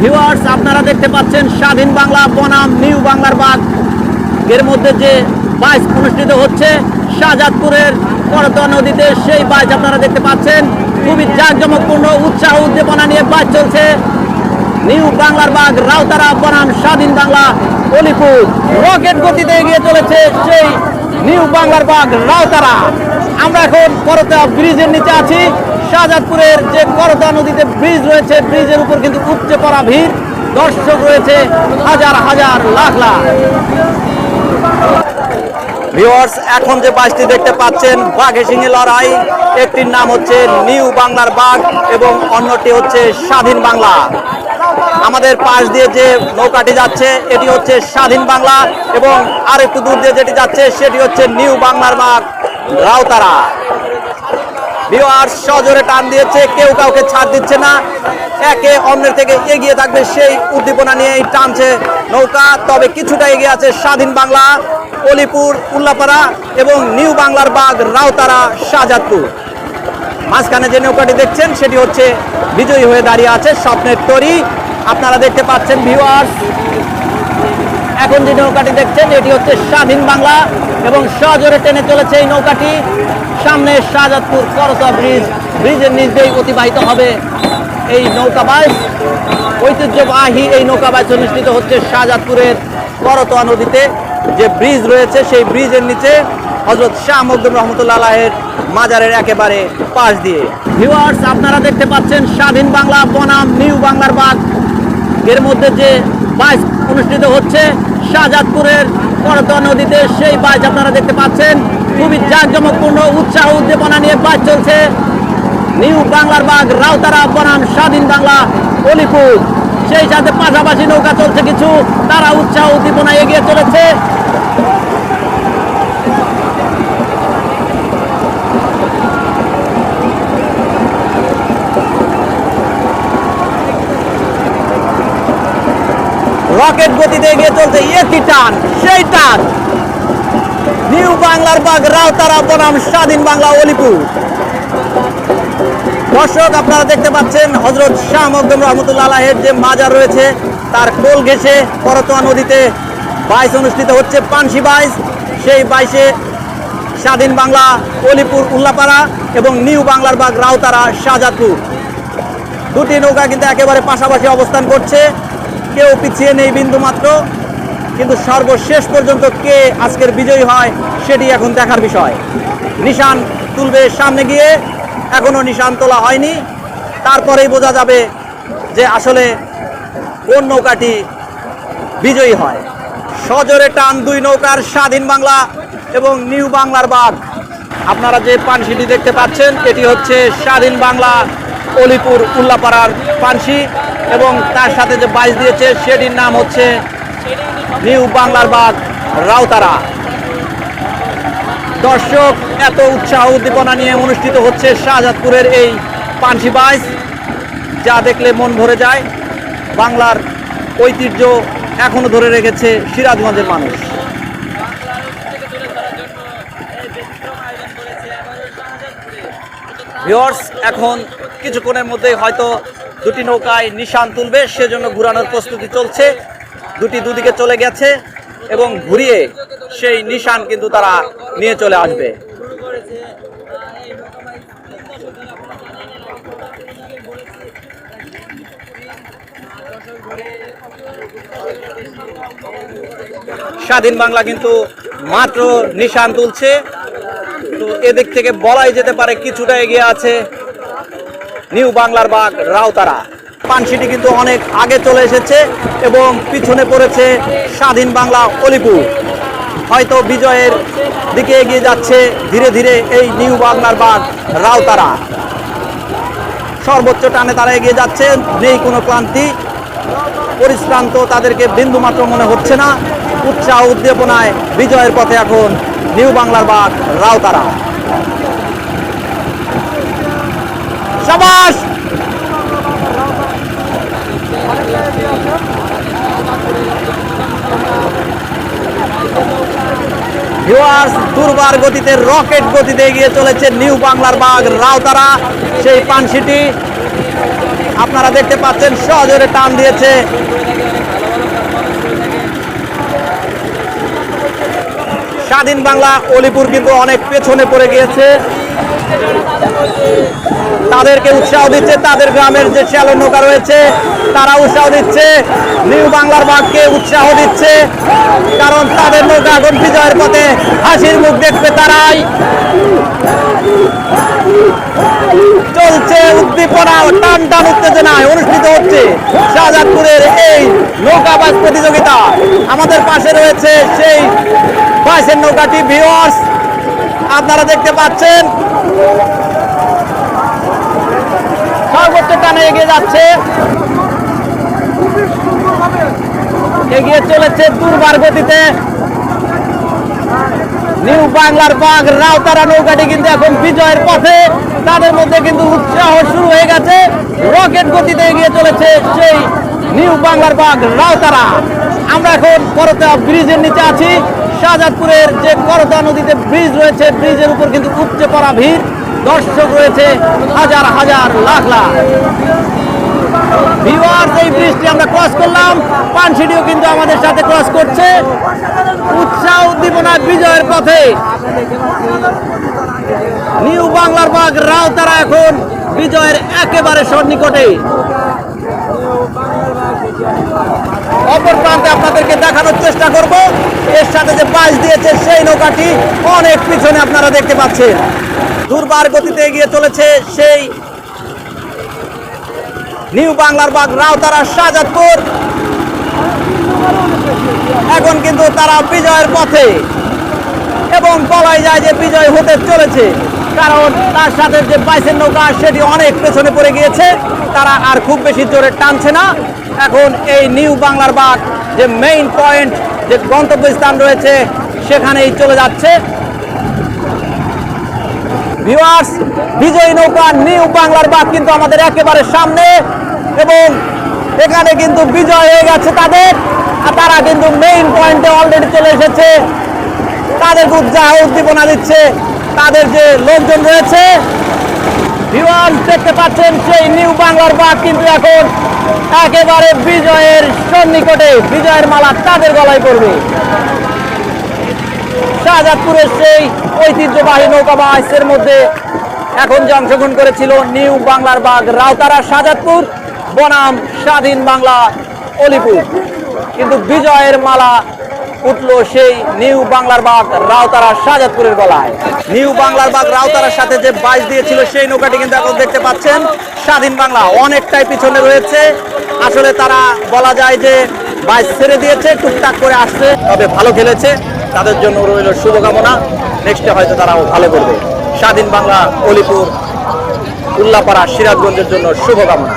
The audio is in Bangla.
ভিউয়ার্স, আপনারা দেখতে পাচ্ছেন স্বাধীন বাংলা বনাম নিউ বাংলার বাগ এর মধ্যে যে বাইচ অনুষ্ঠিত হচ্ছে শাহজাদপুরের করতোয়া নদীতে। সেই বাইচ আপনারা দেখতে পাচ্ছেন, খুবই জাঁকজমকপূর্ণ উৎসাহ উদ্দীপনা নিয়ে বাইচ চলছে। নিউ বাংলার বাগ রাউতারা বনাম স্বাধীন বাংলা অলিপুর। রকেট গতিতে এগিয়ে চলেছে সেই নিউ বাংলার বাগ রাউতারা। আমরা এখন করতোয়া ব্রিজের নিচে আছি। শাহজাদপুরের যে করতোয়া নদীতে ব্রিজ রয়েছে, ব্রিজের উপর কিন্তু উপচে পড়া ভিড়, দর্শক রয়েছে হাজার হাজার লাখ লাখ। ভিউয়ার্স, এখন যে বাইচটি দেখতে পাচ্ছেন বাঘে সিংহে লড়াই, একটির নাম হচ্ছে নিউ বাংলার বাগ এবং অন্যটি হচ্ছে স্বাধীন বাংলা। আমাদের পাশ দিয়ে যে নৌকাটি যাচ্ছে এটি হচ্ছে স্বাধীন বাংলা এবং আর একটু দূর দিয়ে যেটি যাচ্ছে সেটি হচ্ছে নিউ বাংলার বাগ রাউতারা। ভিউয়ার্স, সজোরে টান দিয়েছে, কেউ কাউকে ছাড় দিচ্ছে না, একে অন্যের থেকে এগিয়ে থাকবে সেই উদ্দীপনা নিয়েই টানছে নৌকা। তবে কিছুটা এগিয়ে আছে স্বাধীন বাংলা অলিপুর উল্লাপাড়া এবং নিউ বাংলার বাগ রাউতারা শাহজাদপুর। মাঝখানে যে নৌকাটি দেখছেন সেটি হচ্ছে বিজয়ী হয়ে দাঁড়িয়ে আছে স্বপ্নের তরী। আপনারা দেখতে পাচ্ছেন ভিউয়ার্স, এখন যে নৌকাটি দেখছেন এটি হচ্ছে স্বাধীন বাংলা এবং সজোরে টেনে চলেছে এই নৌকাটি। সামনে শাহজাদপুর করতোয়া ব্রিজ, ব্রিজের নিচ দিয়েই অতিবাহিত হবে এই নৌকা বাইচ। ঐতিহ্যবাহী এই নৌকা বাইচ অনুষ্ঠিত হচ্ছে শাহজাদপুরের করতোয়া নদীতে। যে ব্রিজ রয়েছে সেই ব্রিজের নিচে হযরত শাহ মখদুম রহমতুল্লাহ আলাইহির মাজারের একেবারে পাশ দিয়ে। ভিউয়ার্স, আপনারা দেখতে পাচ্ছেন স্বাধীন বাংলা বনাম নিউ বাংলার বাগ এর মধ্যে যে বাইচ অনুষ্ঠিত হচ্ছে শাহজাদপুরের করতোয়া নদীতে। সেই বাইচ আপনারা দেখতে পাচ্ছেন, খুবই জাঁকজমকপূর্ণ উৎসাহ উদ্দীপনা নিয়ে বাইচ চলছে। নিউ বাংলার বাগ রাউতারা বনাম স্বাধীন বাংলা অলিপুর। সেই সাথে পাশাপাশি নৌকা চলছে কিছু, তারা উৎসাহ উদ্দীপনা এগিয়ে চলেছে। রকেট গতিতে এগিয়ে চলছে, একটি টান, সেই টান নিউ বাংলার বাগ রাউতারা বনাম স্বাধীন বাংলা অলিপুর। দর্শক, আপনারা দেখতে পাচ্ছেন হযরত শাহ মখদুম রহমতুল্লাহ আলাইহির যে মাজার রয়েছে তার কোল ঘেঁষে করতোয়া নদীতে বাইচ অনুষ্ঠিত হচ্ছে, পানসি বাইচ। সেই বাইচে স্বাধীন বাংলা অলিপুর উল্লাপাড়া এবং নিউ বাংলার বাগ রাউতারা শাহজাদপুর। দুটি নৌকা কিন্তু একেবারে পাশাপাশি অবস্থান করছে, কেউ পিছিয়ে নেই বিন্দু মাত্র। কিন্তু সর্বশেষ পর্যন্ত কে আজকের বিজয়ী হয় সেটি এখন দেখার বিষয়। নিশান তুলবে সামনে গিয়ে, এখনো নিশান তোলা হয়নি, তারপরেই বোঝা যাবে যে আসলে কোন নৌকাটি বিজয়ী হয়। সজোরে টান দুই নৌকার, স্বাধীন বাংলা এবং নিউ বাংলার বাগ। আপনারা যে পানসিটি দেখতে পাচ্ছেন এটি হচ্ছে স্বাধীন বাংলা অলিপুর উল্লাপাড়ার পানসি এবং তার সাথে যে বাইচ দিয়েছে সেটির নাম হচ্ছে নিউ বাংলার বাগ রাউতারা। দর্শক, এত উৎসাহ উদ্দীপনা নিয়ে অনুষ্ঠিত হচ্ছে শাহজাদপুরের এই পানসি বাইচ, যা দেখলে মন ভরে যায়। বাংলার ঐতিহ্য এখনো ধরে রেখেছে সিরাজগঞ্জের মানুষ। ভিউয়ার্স, এখন কিছুক্ষণের মধ্যেই হয়তো দুটি নৌকায় নিশান তুলবে, সেজন্য ঘুরানোর প্রস্তুতি চলছে। দুটি দুদিকে চলে গেছে এবং ঘুরিয়ে সেই নিশান কিন্তু তারা নিয়ে চলে আসবে। স্বাধীন বাংলা কিন্তু মাত্র নিশান তুলছে, তো এদিক থেকে বলাই যেতে পারে কিছুটা এগিয়ে আছে নিউ বাংলার বাগ রাউতারা। পানসিটি কিন্তু অনেক আগে চলে এসেছে এবং পিছনে পড়েছে স্বাধীন বাংলা অলিপুর। হয়তো বিজয়ের দিকে এগিয়ে যাচ্ছে ধীরে ধীরে এই নিউ বাংলার বাগ রাউতারা। সর্বোচ্চ টানে তারা এগিয়ে যাচ্ছে, নেই কোনো ক্লান্তি, পরিশ্রান্ত তাদেরকে বিন্দুমাত্র মনে হচ্ছে না। উৎসাহ উদ্দীপনায় বিজয়ের পথে এখন নিউ বাংলার বাগ রাউতারা। শাবাশ! ভিউয়ার্স, দুর্বার গতিতে রকেট গতিতে এগিয়ে চলেছে নিউ বাংলার বাগ রাউতারা। সেই পানসিটি আপনারা দেখতে পাচ্ছেন সজোরে টান দিয়েছে। স্বাধীন বাংলা অলিপুর কিন্তু অনেক পেছনে পড়ে গিয়েছে, তাদেরকে উৎসাহ দিচ্ছে তাদের গ্রামের যে শ্যালো নৌকা রয়েছে তারা উৎসাহ দিচ্ছে, নিউ বাংলার বাঘকে উৎসাহ দিচ্ছে, কারণ তাদের নৌকা এখন বিজয়ের পথে, হাসির মুখ দেখবে তারাই। চলছে উদ্দীপনা, টান টান উত্তেজনায় অনুষ্ঠিত হচ্ছে শাহজাদপুরের এই নৌকাবাজ প্রতিযোগিতা। আমাদের পাশে রয়েছে সেই বাইশের নৌকাটি, ভিউয়ার্স আপনারা দেখতে পাচ্ছেন সর্বোচ্চ টানে এগিয়ে যাচ্ছে, এগিয়ে চলেছে দুর্বার গতিতে নিউ বাংলার বাঘ রাউতারা নৌকাটি কিন্তু এখন বিজয়ের পথে, তাদের মধ্যে কিন্তু উৎসাহ শুরু হয়ে গেছে, রকেট গতিতে এগিয়ে চলেছে সেই নিউ বাংলার বাঘ রাউতারা। আমরা এখন করতা ব্রিজের নিচে আছি, শাহজাদপুরের যে করতা নদীতে ব্রিজ রয়েছে, ব্রিজের উপর কিন্তু উপচে পড়া ভিড়, দর্শক রয়েছে হাজার হাজার লাখ লাখ। ভিউয়ার্স এই ব্রিজটি আমরা ক্রস করলাম, পানসিটিও কিন্তু আমাদের সাথে ক্রস করছে, উৎসাহ উদ্দীপনা বিজয়ের পথে নিউ বাংলার বাঘ রাউতারা এখন বিজয়ের একেবারে সন্নিকটে। অপর প্রান্তে আপনাদেরকে দেখানোর চেষ্টা করব, এর সাথে যে পাশ দিয়েছে সেই নৌকাটি অনেক পিছনে আপনারা দেখতে পাচ্ছেন, দুর্বার গতিতে এগিয়ে চলেছে সেই নিউ বাংলার বাঘ রাউতারা শাহজাদপুর। এখন কিন্তু তারা বিজয়ের পথে এবং বলাই যায় যে বিজয় হতে চলেছে, কারণ তার সাথে যে বাইশের নৌকা সেটি অনেক পেছনে পড়ে গিয়েছে, তারা আর খুব বেশি জোরে টানছে না। এখন এই নিউ বাংলার বাঘ যে মেইন পয়েন্ট, যে গন্তব্যস্থান রয়েছে সেখানেই চলে যাচ্ছে। ভিউয়ার্স বিজয়ী নৌকা নিউ বাংলার বাঘ কিন্তু আমাদের একেবারে সামনে, এবং এখানে কিন্তু বিজয় হয়ে গেছে তাদের, আর তারা কিন্তু মেইন পয়েন্টে অলরেডি চলে এসেছে, তাদেরকে উৎসাহ উদ্দীপনা দিচ্ছে তাদের যে লোকজন রয়েছে। ভিউয়ার্স দেখতে পাচ্ছেন সেই নিউ বাংলার বাঘ কিন্তু এখন একেবারে বিজয়ের সন্নিকটে, বিজয়ের মালা তাদের গলায় পড়বে। শাহজাদপুরের সেই ঐতিহ্যবাহী নৌকাবাসের মধ্যে এখন যে অংশগ্রহণ করেছিল নিউ বাংলার বাঘ রাউতারা শাহজাদপুর বনাম স্বাধীন বাংলা অলিপুর, কিন্তু বিজয়ের মালা উঠলো সেই নিউ বাংলার বাঘ রাউতারা শাহজাদপুরের গলায়। নিউ বাংলার বাঘ রাউতারার সাথে যে বাইশ দিয়েছিল সেই নৌকাটি কিন্তু এখন দেখতে পাচ্ছেন স্বাধীন বাংলা অনেকটাই পিছনে রয়েছে। আসলে তারা বলা যায় যে বাইশ ছেড়ে দিয়েছে, টুকটাক করে আসছে, তবে ভালো খেলেছে, তাদের জন্য রইল শুভকামনা, নেক্সটে হয়তো তারাও ভালো করবে। স্বাধীন বাংলা অলিপুর, উল্লাপাড়া, সিরাজগঞ্জের জন্য শুভকামনা।